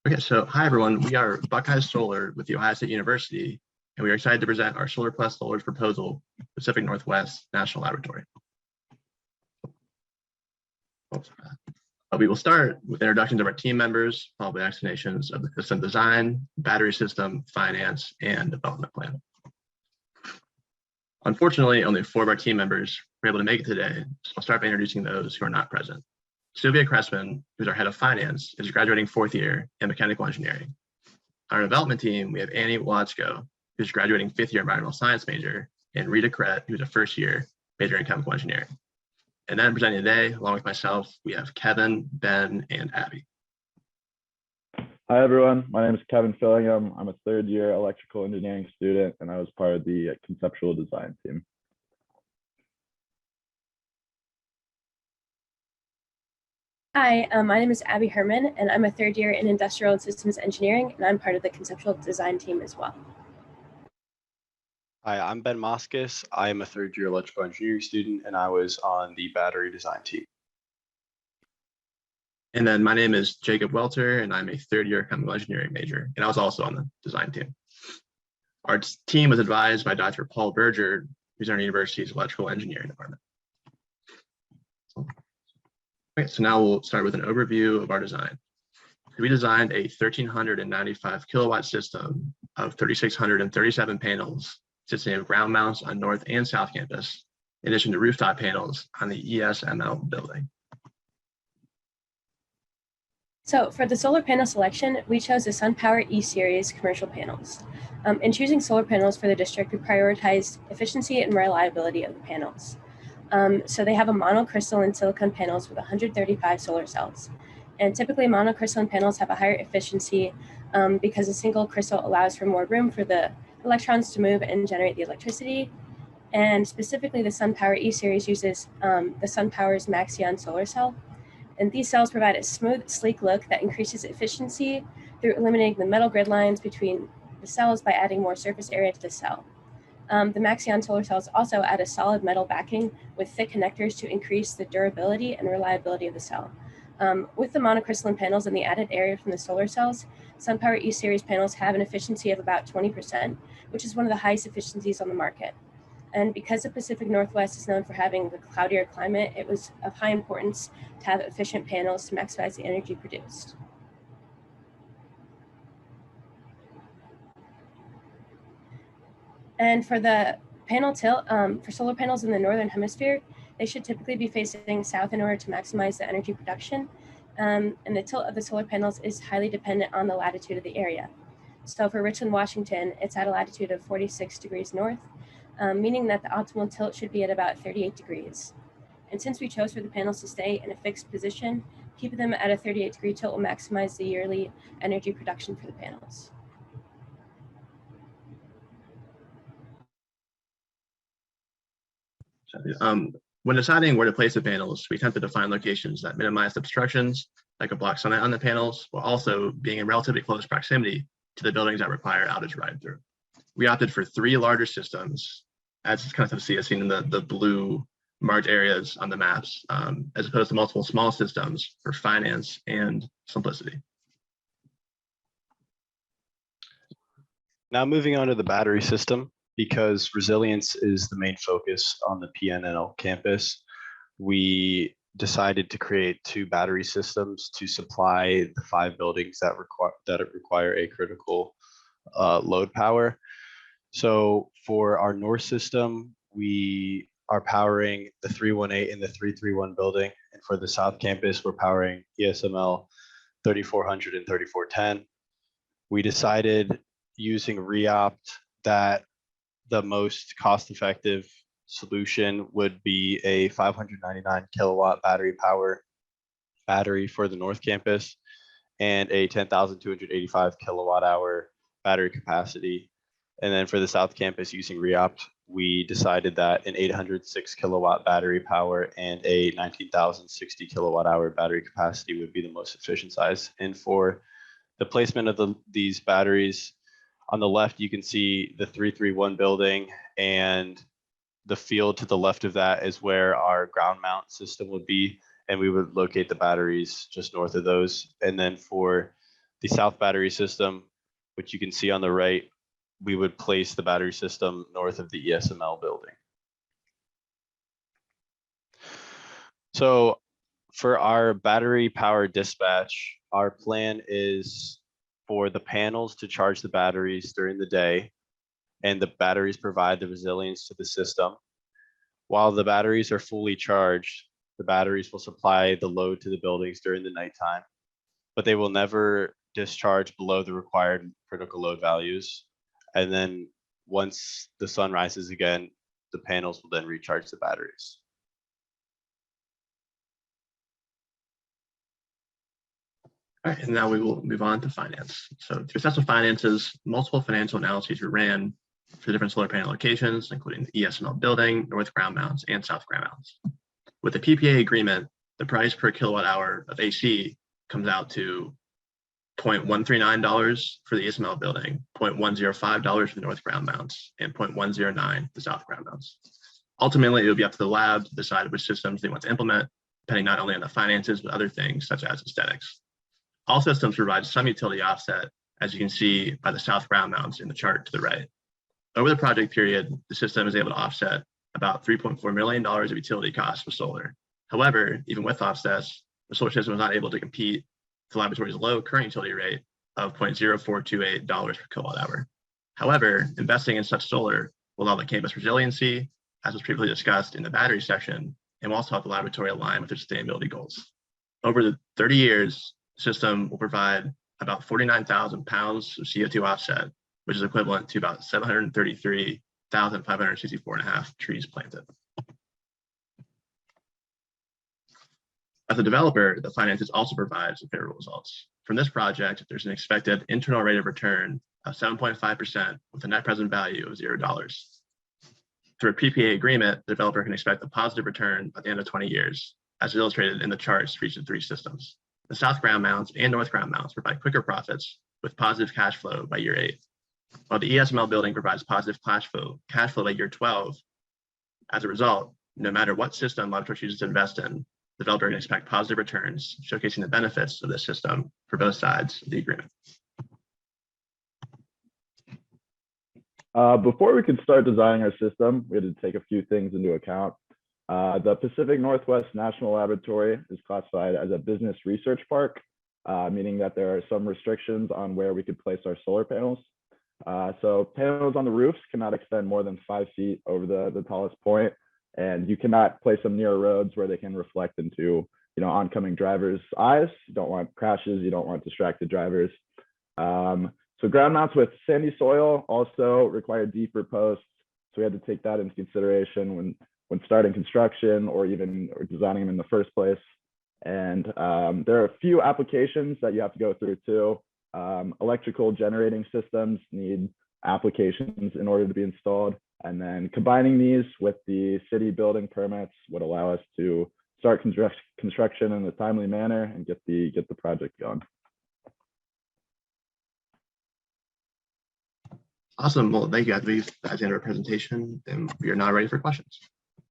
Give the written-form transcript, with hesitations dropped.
Okay, so hi everyone. We are Buckeye Solar with the Ohio State University, and we are excited to present our Solar Plus Solar's proposal, Pacific Northwest National Laboratory. We will start with introductions of our team members, followed by explanations of the system design, battery system, finance, and development plan. Unfortunately, only 4 of our team members were able to make it today, so I'll start by introducing those who are not present. Sylvia Cressman, who's our head of finance, is graduating 4th year in mechanical engineering. On our development team, we have Annie Watzko, who's graduating 5th year environmental science major, and Rita Kret, who's a 1st year major in chemical engineering. And then presenting today, along with myself, we have Kevin, Ben, and Abby. Hi everyone, my name is Kevin Fillingham. I'm a 3rd year electrical engineering student, and I was part of the conceptual design team. Hi, my name is Abby Herman, and I'm a 3rd year in industrial and systems engineering, and I'm part of the conceptual design team as well. Hi, I'm Ben Moskis. I am a 3rd year electrical engineering student, and I was on the battery design team. And then my name is Jacob Welter, and I'm a 3rd year chemical engineering major, and I was also on the design team. Our team was advised by Dr. Paul Berger, who's in our university's electrical engineering department. Okay, so now we'll start with an overview of our design. We designed a 1,395 kilowatt system of 3,637 panels, consisting of ground mounts on North and South Campus, in addition to rooftop panels on the ESML building. So for the solar panel selection, we chose the SunPower E-Series commercial panels. In choosing solar panels for the district, we prioritized efficiency and reliability of the panels. So they have a monocrystalline silicon panels with 135 solar cells. And typically monocrystalline panels have a higher efficiency because a single crystal allows for more room for the electrons to move and generate the electricity. And specifically the SunPower E-Series uses the SunPower's Maxion solar cell. And these cells provide a smooth, sleek look that increases efficiency through eliminating the metal grid lines between the cells by adding more surface area to the cell. The Maxion solar cells also add a solid metal backing with thick connectors to increase the durability and reliability of the cell. With the monocrystalline panels and the added area from the solar cells, SunPower E-Series panels have an efficiency of about 20%, which is one of the highest efficiencies on the market. And because the Pacific Northwest is known for having the cloudier climate, it was of high importance to have efficient panels to maximize the energy produced. And for the panel tilt, for solar panels in the Northern Hemisphere, they should typically be facing south in order to maximize the energy production. And the tilt of the solar panels is highly dependent on the latitude of the area. So for Richland, Washington, it's at a latitude of 46 degrees north, meaning that the optimal tilt should be at about 38 degrees. And since we chose for the panels to stay in a fixed position, keeping them at a 38-degree tilt will maximize the yearly energy production for the panels. When deciding where to place the panels, we attempted to find locations that minimize obstructions, like a block sunlight on the panels, while also being in relatively close proximity to the buildings that require outage ride-through. We opted for 3 larger systems, as kind of seen in the blue marked areas on the maps, as opposed to multiple small systems for finance and simplicity. Now moving on to the battery system, because resilience is the main focus on the PNNL campus, we decided to create 2 battery systems to supply the 5 buildings that require a critical load power. So for our north system, we are powering the 318 and the 331 building. And for the south campus, we're powering ESML 3400 and 3410. We decided using REOPT that the most cost-effective solution would be a 599 kilowatt battery for the north campus and a 10,285 kilowatt hour battery capacity. And then for the south campus using REOPT, we decided that an 806 kilowatt battery power and a 19,060 kilowatt hour battery capacity would be the most efficient size. And for the placement of these batteries, on the left, you can see the 331 building, and the field to the left of that is where our ground mount system would be. And we would locate the batteries just north of those. And then for the south battery system, which you can see on the right, we would place the battery system north of the ESML building. So for our battery power dispatch, our plan is for the panels to charge the batteries during the day, and the batteries provide the resilience to the system. While the batteries are fully charged, the batteries will supply the load to the buildings during the nighttime, but they will never discharge below the required critical load values. And then once the sun rises again, the panels will then recharge the batteries. All right, and now we will move on to finance. So to assess the finances, multiple financial analyses were ran for different solar panel locations, including the ESML building, north ground mounts, and south ground mounts. With the PPA agreement, the price per kilowatt hour of AC comes out to $0.139 for the ESML building, $0.105 for the north ground mounts, and $0.109 for the south ground mounts. Ultimately, it will be up to the lab to decide which systems they want to implement, depending not only on the finances, but other things such as aesthetics. All systems provide some utility offset, as you can see by the south ground mounts in the chart to the right. Over the project period, the system is able to offset about $3.4 million of utility costs for solar. However, even with offsets, the solar system was not able to compete with the laboratory's low current utility rate of $0.0428 per kilowatt hour. However, investing in such solar will allow the campus resiliency, as was previously discussed in the battery section, and will also help the laboratory align with their sustainability goals. Over the 30 years, the system will provide about 49,000 pounds of CO2 offset, which is equivalent to about 733,564.5 trees planted. As a developer, the finances also provide some favorable results. From this project, there's an expected internal rate of return of 7.5% with a net present value of $0. Through a PPA agreement, the developer can expect a positive return at the end of 20 years, as illustrated in the charts for each of the three systems. The south ground mounts and north ground mounts provide quicker profits with positive cash flow by year 8. While the ESML building provides positive cash flow by year 12. As a result, no matter what system laboratory chooses to invest in, the developer can expect positive returns, showcasing the benefits of this system for both sides of the agreement. Before we could start designing our system, we had to take a few things into account. The Pacific Northwest National Laboratory is classified as a business research park, meaning that there are some restrictions on where we could place our solar panels. So panels on the roofs cannot extend more than 5 feet over the tallest point, and you cannot place them near roads where they can reflect into oncoming drivers' eyes. You don't want crashes, you don't want distracted drivers. So ground mounts with sandy soil also require deeper posts, so we had to take that into consideration when starting construction or designing them in the first place. And there are a few applications that you have to go through too. Electrical generating systems need applications in order to be installed. And then combining these with the city building permits would allow us to start construction in a timely manner and get the project going. Awesome. Well, thank you. I believe that's the end of our presentation, and we are now ready for questions.